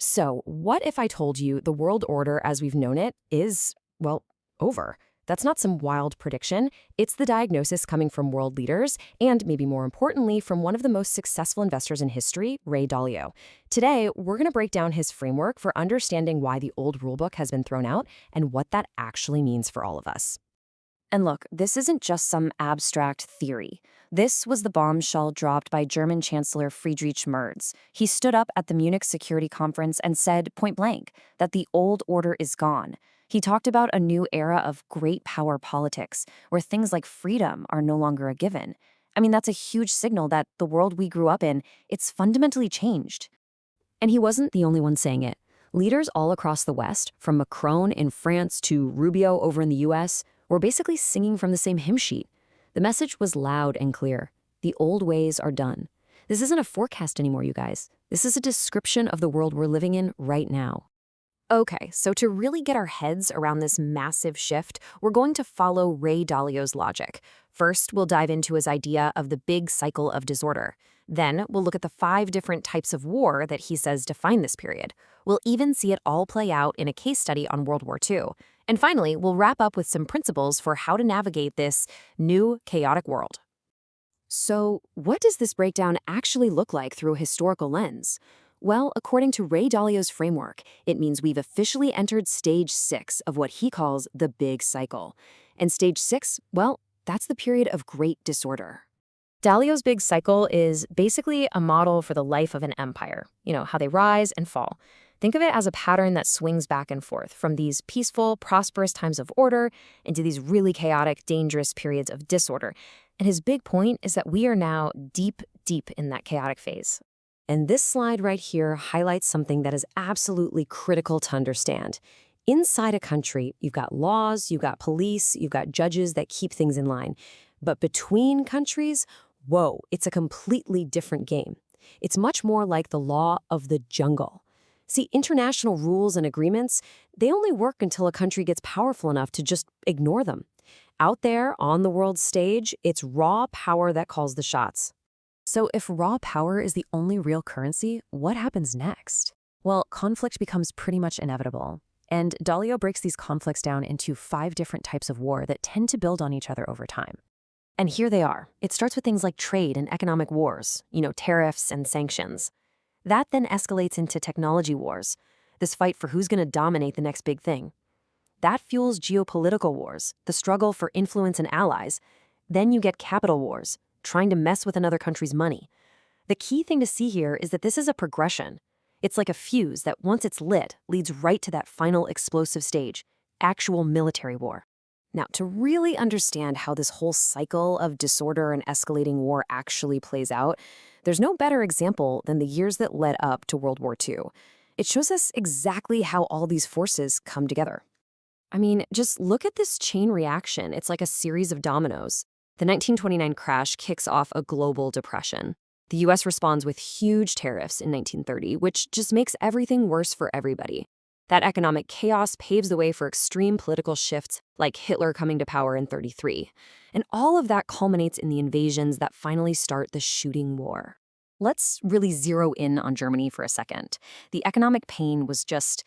So, what if I told you the world order as we've known it is, well, over? That's not some wild prediction. It's the diagnosis coming from world leaders and, maybe more importantly, from one of the most successful investors in history, Ray Dalio. Today, we're going to break down his framework for understanding why the old rulebook has been thrown out and what that actually means for all of us. And look, this isn't just some abstract theory. This was the bombshell dropped by German Chancellor Friedrich Merz. He stood up at the Munich Security Conference and said, point blank, that the old order is gone. He talked about a new era of great power politics, where things like freedom are no longer a given. I mean, that's a huge signal that the world we grew up in, it's fundamentally changed. And he wasn't the only one saying it. Leaders all across the West, from Macron in France to Rubio over in the US, were basically singing from the same hymn sheet. The message was loud and clear. The old ways are done. This isn't a forecast anymore, you guys. This is a description of the world we're living in right now. Okay, so to really get our heads around this massive shift, we're going to follow Ray Dalio's logic. First, we'll dive into his idea of the big cycle of disorder. Then, we'll look at the 5 different types of war that he says define this period. We'll even see it all play out in a case study on World War II. And finally, we'll wrap up with some principles for how to navigate this new, chaotic world. So, what does this breakdown actually look like through a historical lens? Well, according to Ray Dalio's framework, it means we've officially entered stage 6 of what he calls the big cycle. And stage 6, well, that's the period of great disorder. Dalio's big cycle is basically a model for the life of an empire, how they rise and fall. Think of it as a pattern that swings back and forth from these peaceful, prosperous times of order into these really chaotic, dangerous periods of disorder. And his big point is that we are now deep, deep in that chaotic phase. And this slide right here highlights something that is absolutely critical to understand. Inside a country, you've got laws, you've got police, you've got judges that keep things in line. But between countries, whoa, it's a completely different game. It's much more like the law of the jungle. See, international rules and agreements, they only work until a country gets powerful enough to just ignore them. Out there, on the world stage, it's raw power that calls the shots. So if raw power is the only real currency, what happens next? Well, conflict becomes pretty much inevitable. And Dalio breaks these conflicts down into 5 different types of war that tend to build on each other over time. And here they are. It starts with things like trade and economic wars, tariffs and sanctions. That then escalates into technology wars, this fight for who's going to dominate the next big thing. That fuels geopolitical wars, the struggle for influence and allies. Then you get capital wars, trying to mess with another country's money. The key thing to see here is that this is a progression. It's like a fuse that once it's lit, leads right to that final explosive stage, actual military war. Now, to really understand how this whole cycle of disorder and escalating war actually plays out, there's no better example than the years that led up to World War II. It shows us exactly how all these forces come together. I mean, just look at this chain reaction. It's like a series of dominoes. The 1929 crash kicks off a global depression. The US responds with huge tariffs in 1930, which just makes everything worse for everybody. That economic chaos paves the way for extreme political shifts like Hitler coming to power in 1933. And all of that culminates in the invasions that finally start the shooting war. Let's really zero in on Germany for a second. The economic pain was just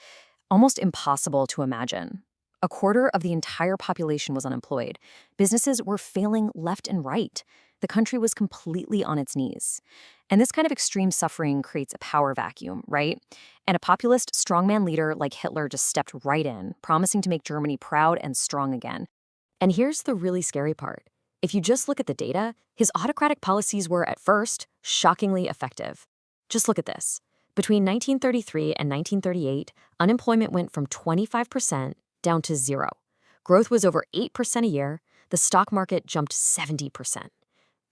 almost impossible to imagine. A quarter of the entire population was unemployed. Businesses were failing left and right. The country was completely on its knees. And this kind of extreme suffering creates a power vacuum, right? And a populist strongman leader like Hitler just stepped right in, promising to make Germany proud and strong again. And here's the really scary part. If you just look at the data, his autocratic policies were, at first, shockingly effective. Just look at this. Between 1933 and 1938, unemployment went from 25% down to 0. Growth was over 8% a year. The stock market jumped 70%.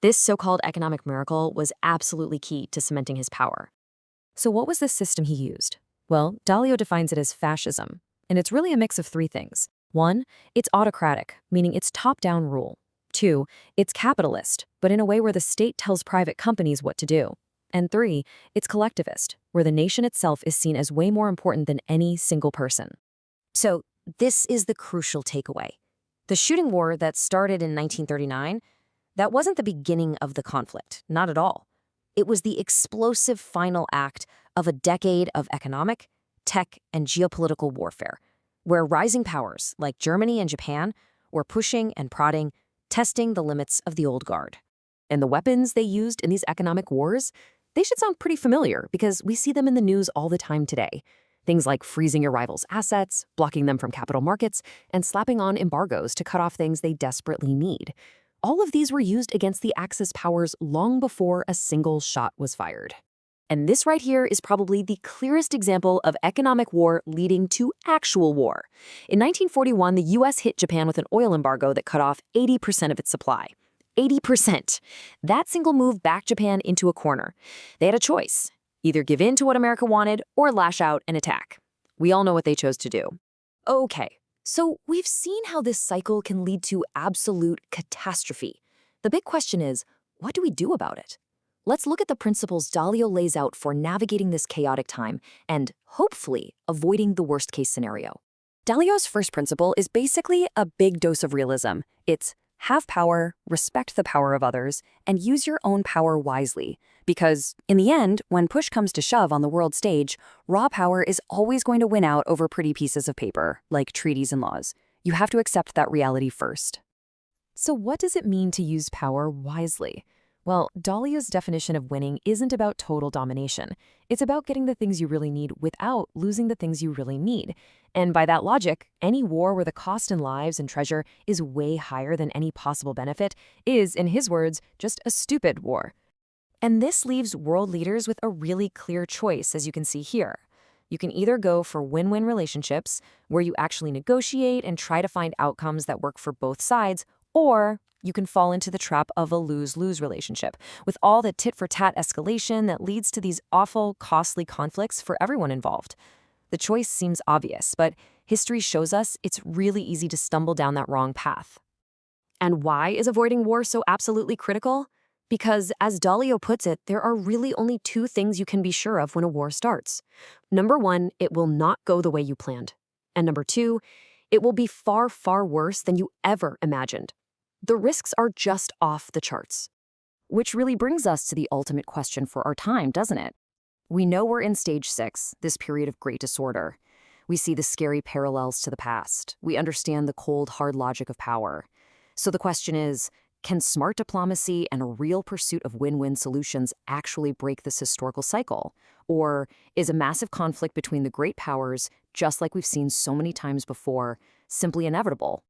This so-called economic miracle was absolutely key to cementing his power. So what was the system he used? Well, Dalio defines it as fascism, and it's really a mix of 3 things. 1, it's autocratic, meaning it's top-down rule. 2, it's capitalist, but in a way where the state tells private companies what to do. And 3, it's collectivist, where the nation itself is seen as way more important than any single person. So this is the crucial takeaway. The shooting war that started in 1939, that wasn't the beginning of the conflict, not at all. It was the explosive final act of a decade of economic, tech, and geopolitical warfare, where rising powers like Germany and Japan were pushing and prodding, testing the limits of the old guard. And the weapons they used in these economic wars, they should sound pretty familiar because we see them in the news all the time today. Things like freezing your rivals' assets, blocking them from capital markets, and slapping on embargoes to cut off things they desperately need. All of these were used against the Axis powers long before a single shot was fired. And this right here is probably the clearest example of economic war leading to actual war. In 1941, the US hit Japan with an oil embargo that cut off 80% of its supply. 80%. That single move backed Japan into a corner. They had a choice: either give in to what America wanted or lash out and attack. We all know what they chose to do. Okay, so we've seen how this cycle can lead to absolute catastrophe. The big question is, what do we do about it? Let's look at the principles Dalio lays out for navigating this chaotic time and, hopefully, avoiding the worst-case scenario. Dalio's first principle is basically a big dose of realism. It's have power, respect the power of others, and use your own power wisely. Because, in the end, when push comes to shove on the world stage, raw power is always going to win out over pretty pieces of paper, like treaties and laws. You have to accept that reality first. So what does it mean to use power wisely? Well, Dalio's definition of winning isn't about total domination. It's about getting the things you really need without losing the things you really need. And by that logic, any war where the cost in lives and treasure is way higher than any possible benefit is, in his words, just a stupid war. And this leaves world leaders with a really clear choice, as you can see here. You can either go for win-win relationships, where you actually negotiate and try to find outcomes that work for both sides, or you can fall into the trap of a lose-lose relationship, with all the tit-for-tat escalation that leads to these awful, costly conflicts for everyone involved. The choice seems obvious, but history shows us it's really easy to stumble down that wrong path. And why is avoiding war so absolutely critical? Because, as Dalio puts it, there are really only two things you can be sure of when a war starts. Number one, it will not go the way you planned. And number two, it will be far, far worse than you ever imagined. The risks are just off the charts. Which really brings us to the ultimate question for our time, doesn't it? We know we're in stage 6, this period of great disorder. We see the scary parallels to the past. We understand the cold, hard logic of power. So the question is, can smart diplomacy and a real pursuit of win-win solutions actually break this historical cycle? Or is a massive conflict between the great powers, just like we've seen so many times before, simply inevitable?